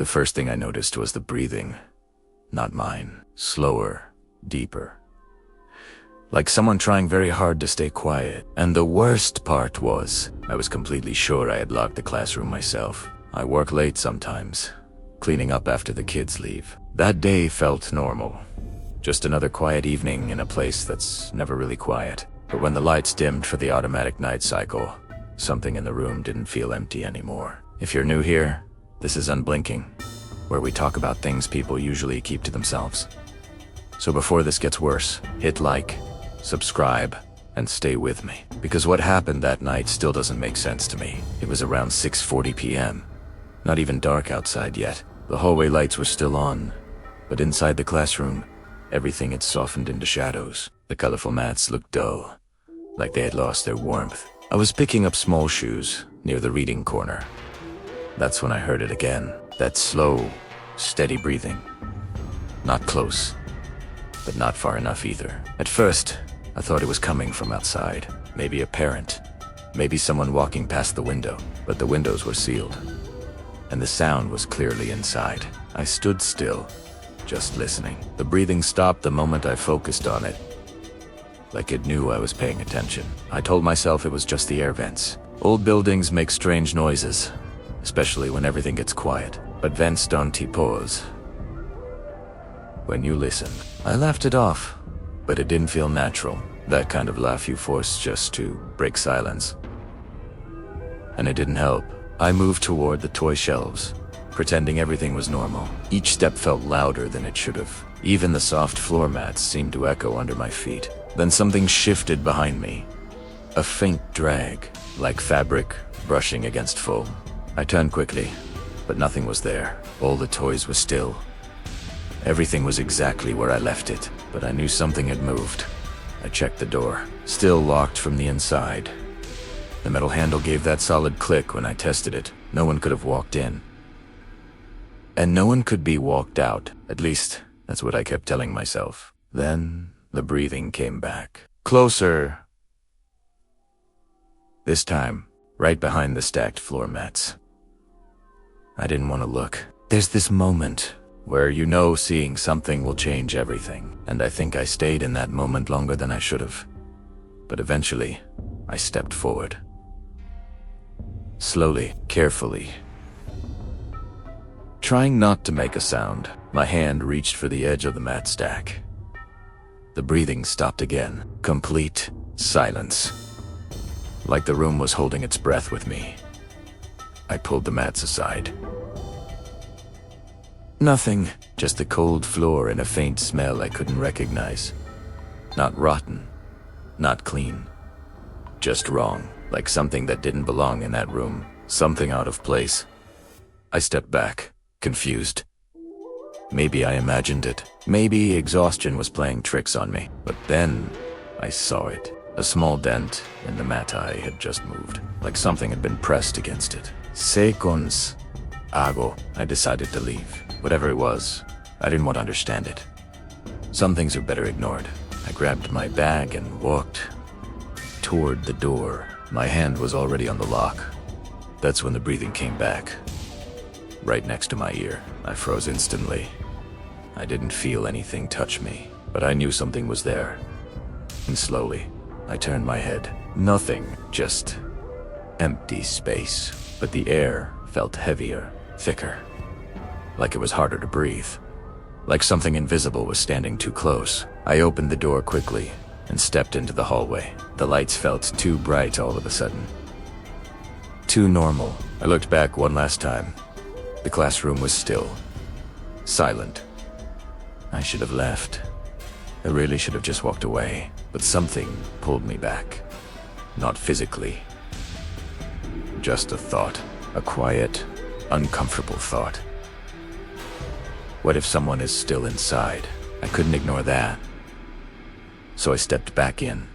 The first thing I noticed was the breathing. Not mine. Slower, deeper. Like someone trying very hard to stay quiet. And the worst part was, I was completely sure I had locked the classroom myself. I work late sometimes, cleaning up after the kids leave. That day felt normal. Just another quiet evening in a place that's never really quiet. But when the lights dimmed for the automatic night cycle, something in the room didn't feel empty anymore. If you're new here, this is Unblinking, where we talk about things people usually keep to themselves. So before this gets worse, hit like, subscribe, and stay with me. Because what happened that night still doesn't make sense to me. It was around 6:40 p.m. Not even dark outside yet. The hallway lights were still on, but inside the classroom, everything had softened into shadows. The colorful mats looked dull, like they had lost their warmth. I was picking up small shoes near the reading corner. That's when I heard it again. That slow, steady breathing. Not close, but not far enough either. At first, I thought it was coming from outside. Maybe a parent. Maybe someone walking past the window. But the windows were sealed, and the sound was clearly inside. I stood still, just listening. The breathing stopped the moment I focused on it, like it knew I was paying attention. I told myself it was just the air vents. Old buildings make strange noises, especially when everything gets quiet. But vents don't pause when you listen. I laughed it off, but it didn't feel natural. That kind of laugh you force just to break silence. And it didn't help. I moved toward the toy shelves, pretending everything was normal. Each step felt louder than it should have. Even the soft floor mats seemed to echo under my feet. Then something shifted behind me. A faint drag, like fabric brushing against foam. I turned quickly, but nothing was there. All the toys were still. Everything was exactly where I left it, but I knew something had moved. I checked the door, still locked from the inside. The metal handle gave that solid click when I tested it. No one could have walked in. And no one could be walked out. At least, that's what I kept telling myself. Then, the breathing came back. Closer. This time, right behind the stacked floor mats. I didn't want to look. There's this moment where you know seeing something will change everything. And I think I stayed in that moment longer than I should have. But eventually, I stepped forward. Slowly, carefully. Trying not to make a sound, my hand reached for the edge of the mat stack. The breathing stopped again. Complete silence. Like the room was holding its breath with me. I pulled the mats aside. Nothing, just the cold floor and a faint smell I couldn't recognize. Not rotten, not clean. Just wrong, like something that didn't belong in that room. Something out of place. I stepped back, confused. Maybe I imagined it. Maybe exhaustion was playing tricks on me. But then, I saw it. A small dent in the mat I had just moved, like something had been pressed against it. Seconds ago, I decided to leave. Whatever it was, I didn't want to understand it. Some things are better ignored. I grabbed my bag and walked toward the door. My hand was already on the lock. That's when the breathing came back. Right next to my ear. I froze instantly. I didn't feel anything touch me, but I knew something was there. And slowly, I turned my head. Nothing, just empty space. But the air felt heavier, thicker. Like it was harder to breathe. Like something invisible was standing too close. I opened the door quickly and stepped into the hallway. The lights felt too bright all of a sudden. Too normal. I looked back one last time. The classroom was still. Silent. I should have left. I really should have just walked away. But something pulled me back. Not physically. Just a thought. A quiet, uncomfortable thought. What if someone is still inside? I couldn't ignore that. So I stepped back in.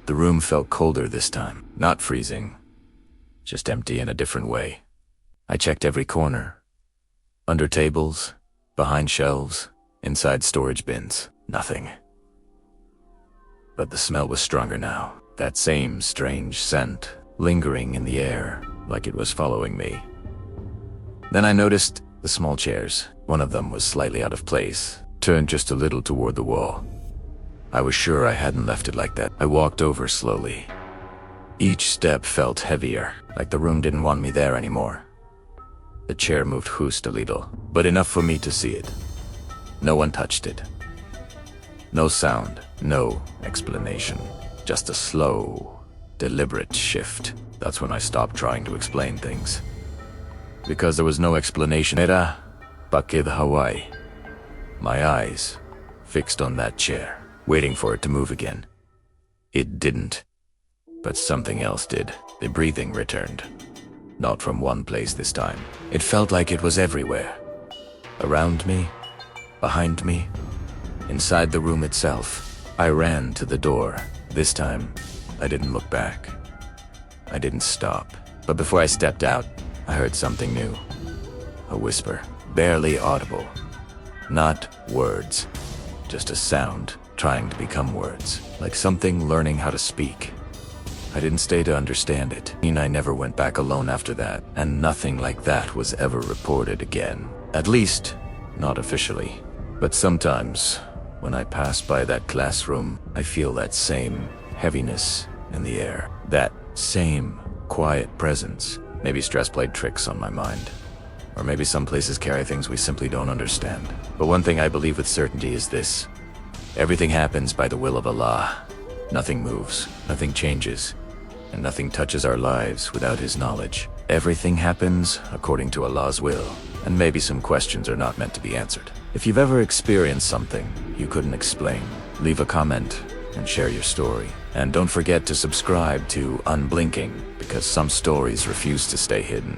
The room felt colder this time. Not freezing. Just empty in a different way. I checked every corner. Under tables, behind shelves, inside storage bins. Nothing. But the smell was stronger now. That same strange scent, lingering in the air, like it was following me. Then I noticed the small chairs. One of them was slightly out of place, turned just a little toward the wall. I was sure I hadn't left it like that. I walked over slowly. Each step felt heavier, like the room didn't want me there anymore. The chair moved just a little, but enough for me to see it. No one touched it. No sound, no explanation. Just a slow, deliberate shift. That's when I stopped trying to explain things. Because there was no explanation. Era bakit Hawaii. My eyes fixed on that chair, waiting for it to move again. It didn't. But something else did. The breathing returned. Not from one place this time. It felt like it was everywhere. Around me, behind me, inside the room itself. I ran to the door. This time, I didn't look back. I didn't stop. But before I stepped out, I heard something new. A whisper, barely audible. Not words, just a sound trying to become words, like something learning how to speak. I didn't stay to understand it. I never went back alone after that, and nothing like that was ever reported again. At least, not officially. But sometimes, when I pass by that classroom, I feel that same heaviness in the air. That same quiet presence. Maybe stress played tricks on my mind. Or maybe some places carry things we simply don't understand. But one thing I believe with certainty is this. Everything happens by the will of Allah. Nothing moves, nothing changes, and nothing touches our lives without His knowledge. Everything happens according to Allah's will, and maybe some questions are not meant to be answered. If you've ever experienced something you couldn't explain, leave a comment and share your story. And don't forget to subscribe to Unblinking, because some stories refuse to stay hidden.